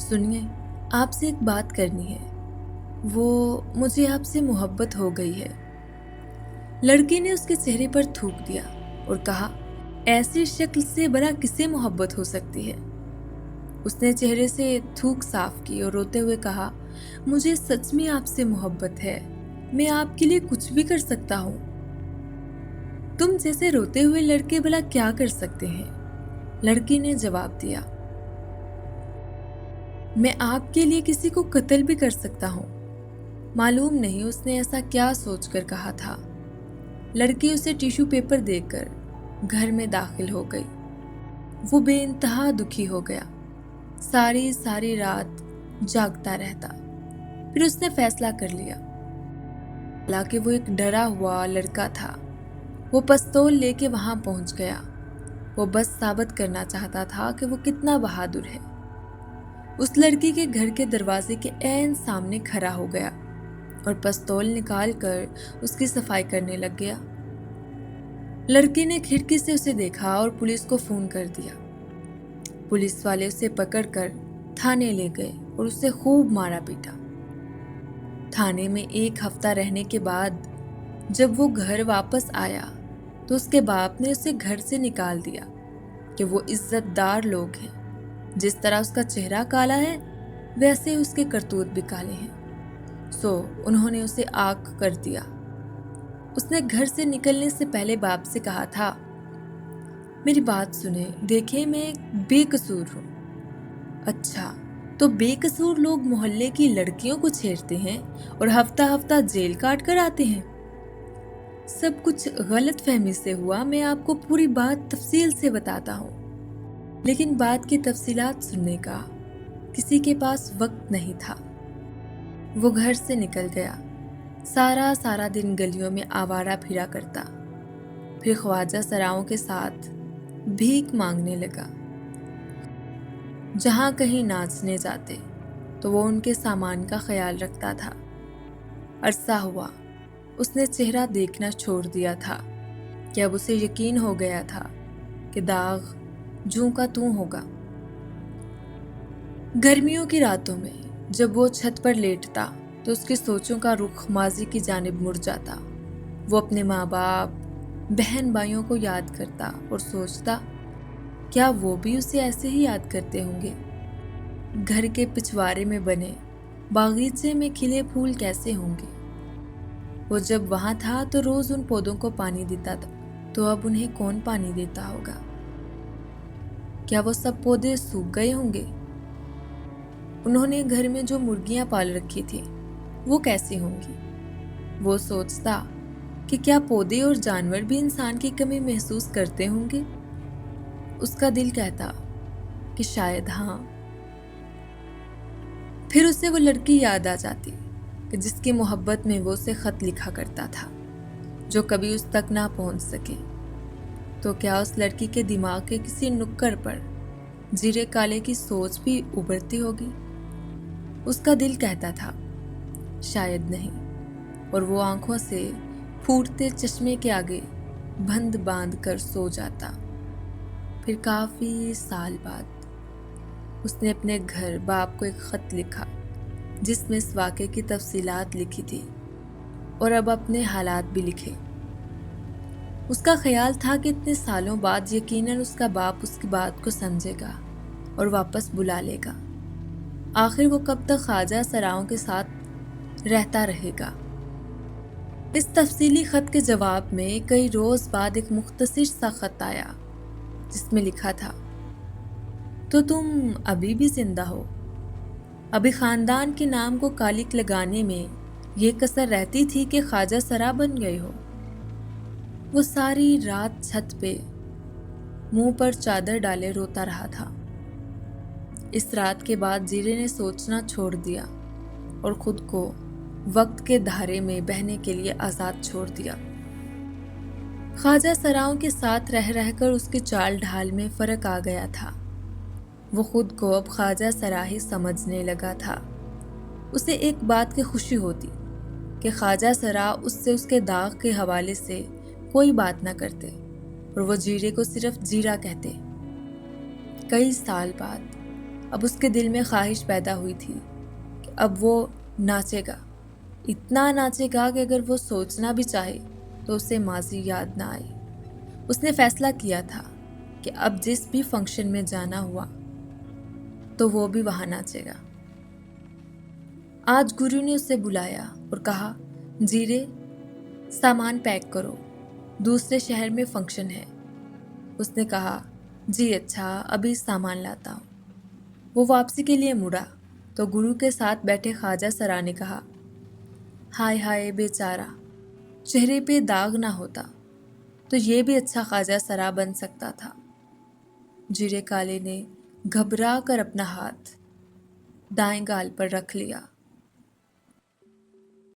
سنیے، آپ سے ایک بات کرنی ہے، مجھے آپ سے محبت ہو گئی ہے۔ لڑکی نے اس کے چہرے پر تھوک دیا اور کہا، ایسی شکل سے بھلا کسے محبت ہو سکتی ہے؟ اس نے چہرے سے تھوک صاف کی اور روتے ہوئے کہا، مجھے سچ میں آپ سے محبت ہے، میں آپ کے لیے کچھ بھی کر سکتا ہوں۔ تم جیسے روتے ہوئے لڑکے بھلا کیا کر سکتے ہیں؟ لڑکی نے جواب دیا، میں آپ کے لیے کسی کو قتل بھی کر سکتا ہوں۔ معلوم نہیں اس نے ایسا کیا سوچ کر کہا تھا۔ لڑکی اسے ٹیشو پیپر دے کر گھر میں داخل ہو گئی۔ وہ بے انتہا دکھی ہو گیا، ساری رات جاگتا رہتا۔ پھر اس نے فیصلہ کر لیا، حالانکہ وہ ایک ڈرا ہوا لڑکا تھا۔ وہ پستول لے کے وہاں پہنچ گیا۔ وہ بس ثابت کرنا چاہتا تھا کہ وہ کتنا بہادر ہے۔ اس لڑکی کے گھر کے دروازے کے عین سامنے کھڑا ہو گیا اور پستول نکال کر اس کی صفائی کرنے لگ گیا۔ لڑکی نے کھڑکی سے اسے دیکھا اور پولیس کو فون کر دیا۔ پولیس والے اسے پکڑ کر تھانے لے گئے اور اسے خوب مارا پیٹا۔ تھانے میں 1 ہفتہ رہنے کے بعد جب وہ گھر واپس آیا تو اس کے باپ نے اسے گھر سے نکال دیا کہ وہ عزت دار لوگ ہیں، جس طرح اس کا چہرہ کالا ہے ویسے اس کے کرتوت بھی کالے ہیں، سو انہوں نے اسے آگ کر دیا۔ اس نے گھر سے نکلنے سے پہلے باپ سے کہا تھا، میری بات سنیں، دیکھیں میں بے قصور ہوں۔ اچھا، تو بے قصور لوگ محلے کی لڑکیوں کو چھیڑتے ہیں اور ہفتہ ہفتہ جیل کاٹ کر آتے ہیں؟ سب کچھ غلط فہمی سے ہوا، میں آپ کو پوری بات تفصیل سے بتاتا ہوں، لیکن بات کی تفصیلات سننے کا کسی کے پاس وقت نہیں تھا۔ وہ گھر سے نکل گیا، سارا دن گلیوں میں آوارہ پھرا کرتا، پھر خواجہ سراؤں کے ساتھ بھیک مانگنے لگا۔ جہاں کہیں ناچنے جاتے تو وہ ان کے سامان کا خیال رکھتا تھا۔ عرصہ ہوا اس نے چہرہ دیکھنا چھوڑ دیا تھا کہ اب اسے یقین ہو گیا تھا کہ داغ جوں کا توں ہوگا۔ گرمیوں کی راتوں میں جب وہ چھت پر لیٹتا تو اس کی سوچوں کا رخ ماضی کی جانب مڑ جاتا۔ وہ اپنے ماں باپ، بہن بھائیوں کو یاد کرتا اور سوچتا، کیا وہ بھی اسے ایسے ہی یاد کرتے ہوں گے؟ گھر کے پچھوارے میں بنے باغیچے میں کھلے پھول کیسے ہوں گے؟ وہ جب وہاں تھا تو روز ان پودوں کو پانی دیتا تھا، تو اب انہیں کون پانی دیتا ہوگا؟ کیا وہ سب پودے سوکھ گئے ہوں گے؟ انہوں نے گھر میں جو مرغیاں پال رکھی تھی وہ کیسی ہوں گی؟ وہ سوچتا کہ کیا پودے اور جانور بھی انسان کی کمی محسوس کرتے ہوں گے؟ اس کا دل کہتا کہ شاید ہاں۔ پھر اسے وہ لڑکی یاد آ جاتی کہ جس کی محبت میں وہ اسے خط لکھا کرتا تھا، جو کبھی اس تک نہ پہنچ سکے۔ تو کیا اس لڑکی کے دماغ کے کسی نکڑ پر زیرے کالے کی سوچ بھی ابھرتی ہوگی؟ اس کا دل کہتا تھا شاید نہیں، اور وہ آنکھوں سے پھوٹتے چشمے کے آگے بند باندھ کر سو جاتا۔ پھر کافی سال بعد اس نے اپنے گھر باپ کو ایک خط لکھا جس میں اس واقعے کی تفصیلات لکھی تھی اور اب اپنے حالات بھی لکھے۔ اس کا خیال تھا کہ اتنے سالوں بعد یقیناً اس کا باپ اس کی بات کو سمجھے گا اور واپس بلا لے گا۔ آخر وہ کب تک خواجہ سراؤں کے ساتھ رہتا رہے گا؟ اس تفصیلی خط کے جواب میں کئی روز بعد ایک مختصر سا خط آیا جس میں لکھا تھا، تو تم ابھی بھی زندہ ہو، ابھی خاندان کے نام کو کالک لگانے میں یہ کسر رہتی تھی کہ خواجہ سرا بن گئے ہو۔ وہ ساری رات چھت پہ منہ پر چادر ڈالے روتا رہا تھا۔ اس رات کے بعد زیرے نے سوچنا چھوڑ دیا اور خود کو وقت کے دھارے میں بہنے کے لیے آزاد چھوڑ دیا۔ خواجہ سراؤں کے ساتھ رہ رہ کر اس کی چال ڈھال میں فرق آ گیا تھا۔ وہ خود کو اب خواجہ سرا ہی سمجھنے لگا تھا۔ اسے ایک بات کی خوشی ہوتی کہ خواجہ سرا اس سے اس کے داغ کے حوالے سے کوئی بات نہ کرتے اور وہ زیرے کو صرف زیرا کہتے۔ کئی سال بعد اب اس کے دل میں خواہش پیدا ہوئی تھی کہ اب وہ ناچے گا، اتنا ناچے گا کہ اگر وہ سوچنا بھی چاہے تو اسے ماضی یاد نہ آئے۔ اس نے فیصلہ کیا تھا کہ اب جس بھی فنکشن میں جانا ہوا تو وہ بھی وہاں ناچے گا۔ آج گرو نے اسے بلایا اور کہا، جیرے سامان پیک کرو، دوسرے شہر میں فنکشن ہے۔ اس نے کہا، جی اچھا، ابھی سامان لاتا ہوں۔ وہ واپسی کے لیے مڑا تو گرو کے ساتھ بیٹھے خواجہ سرا نے کہا، ہائے ہائے بیچارہ، چہرے پہ داغ نہ ہوتا تو یہ بھی اچھا خواجہ سرا بن سکتا تھا۔ جیرے کالے نے گھبرا کر اپنا ہاتھ دائیں گال پر رکھ لیا